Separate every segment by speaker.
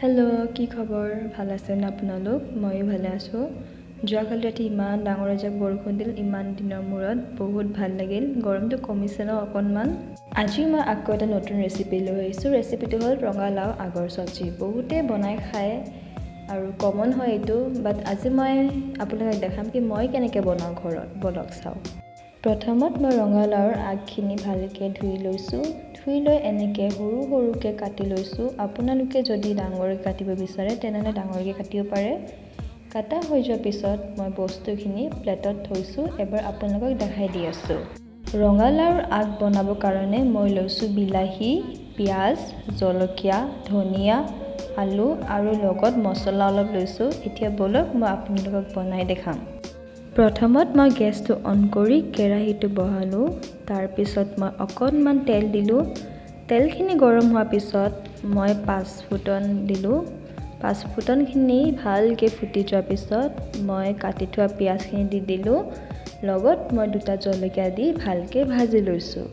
Speaker 1: hello' কি খবৰ ভাল আছেনে আপোনালোক ময়ো ভালে আছোঁ যোৱাকালি ৰাতি ইমান ডাঙৰ এজাক বৰষুণ দিল ইমান দিনৰ মূৰত বহুত ভাল লাগিল গৰমটো কমিছে ন অকণমান আজি মই আকৌ এটা নতুন ৰেচিপি লৈ আহিছোঁ ৰেচিপিটো হ'ল ৰঙালাও আগৰ চব্জি বহুতে বনাই খায় আৰু কমন হয় এইটো বাট আজি মই আপোনালোকক দেখাম কি মই কেনেকৈ বনাওঁ ঘৰত বলক চাওঁ প্ৰথমত মই ৰঙালাওৰ আগখিনি ভালকৈ ধুই লৈছোঁ ধুই লৈ এনেকৈ সৰু সৰুকৈ কাটি লৈছোঁ আপোনালোকে যদি ডাঙৰকৈ কাটিব বিচাৰে তেনেহ'লে ডাঙৰকৈ কাটিব পাৰে কাটা হৈ যোৱাৰ পিছত মই বস্তুখিনি প্লেটত থৈছোঁ এবাৰ আপোনালোকক দেখাই দি আছোঁ ৰঙালাওৰ আগ বনাবৰ কাৰণে মই লৈছোঁ বিলাহী পিঁয়াজ জলকীয়া ধনিয়া আলু আৰু লগত মছলা অলপ লৈছোঁ এতিয়া বলক মই আপোনালোকক বনাই দেখাম প্ৰথমত মই গেছটো অন কৰি কেৰাহীটো বহালোঁ তাৰপিছত মই অকণমান তেল দিলোঁ তেলখিনি গৰম হোৱাৰ পিছত মই পাঁচফোৰণ দিলোঁ পাঁচফোৰণখিনি ভালকৈ ফুটি যোৱাৰ পিছত মই কাটি থোৱা পিঁয়াজখিনি দি দিলোঁ লগত মই দুটা জলকীয়া দি ভালকৈ ভাজি লৈছোঁ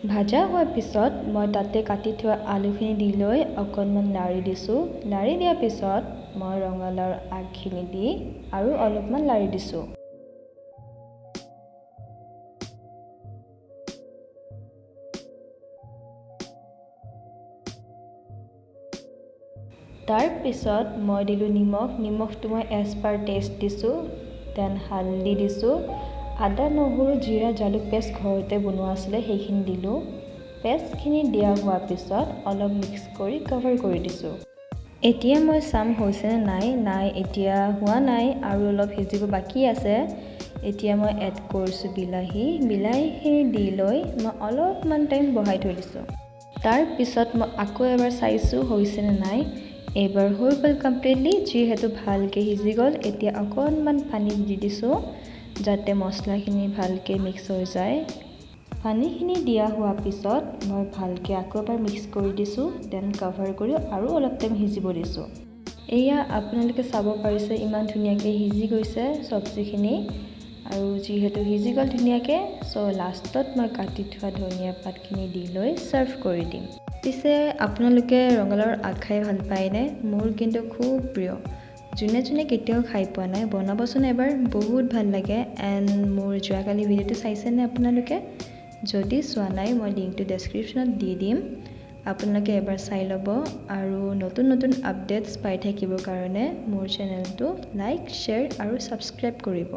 Speaker 1: ভাজা হোৱাৰ পিছত মই তাতে কাটি থোৱা আলুখিনি দি লৈ অকণমান লাৰি দিছোঁ লাৰি দিয়াৰ পিছত মই ৰঙালাওৰ আগখিনি দি আৰু অলপমান লাৰি দিছোঁ তাৰ পিছত মই দিলোঁ নিমখটো মই এজ পাৰ টেষ্ট দিছোঁ দেন হালধি দিছোঁ আদা নহৰু জিৰা জালুক পেষ্ট ঘৰতে বনোৱা আছিলে সেইখিনি দিলোঁ পেষ্টখিনি দিয়া হোৱাৰ পিছত অলপ মিক্স কৰি কভাৰ কৰি দিছোঁ এতিয়া মই চাম হৈছেনে নাই এতিয়া হোৱা নাই আৰু অলপ সিজিব বাকী আছে এতিয়া মই এড কৰিছোঁ বিলাহীখিনি দি লৈ মই অলপমান টাইম বহাই থৈ দিছোঁ তাৰ পিছত মই আকৌ এবাৰ চাইছোঁ হৈছেনে নাই এইবাৰ হৈ গ'ল কমপ্লিটলি যিহেতু ভালকৈ সিজি গ'ল এতিয়া অকণমান পানী দি দিছোঁ যাতে মছলাখিনি ভালকৈ মিক্স হৈ যায় পানীখিনি দিয়া হোৱাৰ পিছত মই ভালকৈ আকৌ এবাৰ মিক্স কৰি দিছোঁ দেন কভাৰ কৰি আৰু অলপ টাইম সিজিব দিছোঁ এয়া আপোনালোকে চাব পাৰিছে ইমান ধুনীয়াকৈ সিজি গৈছে চব্জিখিনি আৰু যিহেতু সিজি গ'ল ধুনীয়াকৈ লাষ্টত মই কাটি থোৱা ধনিয়া পাতখিনি দি লৈ ছাৰ্ভ কৰি দিম পিছে আপোনালোকে ৰঙালাওৰ আগ খাই ভাল পায়নে মোৰ কিন্তু খুব প্ৰিয় যোনে কেতিয়াও খাই পোৱা নাই বনাবচোন এবাৰ বহুত ভাল লাগে এণ্ড মোৰ যোৱাকালি ভিডিঅ'টো চাইছেনে আপোনালোকে যদি চোৱা নাই মই লিংকটো ডেছক্ৰিপশ্যনত দি দিম আপোনালোকে এবাৰ চাই ল'ব আৰু নতুন আপডেটছ পাই থাকিবৰ কাৰণে মোৰ চেনেলটো লাইক শ্বেয়াৰ আৰু ছাবস্ক্ৰাইব কৰিব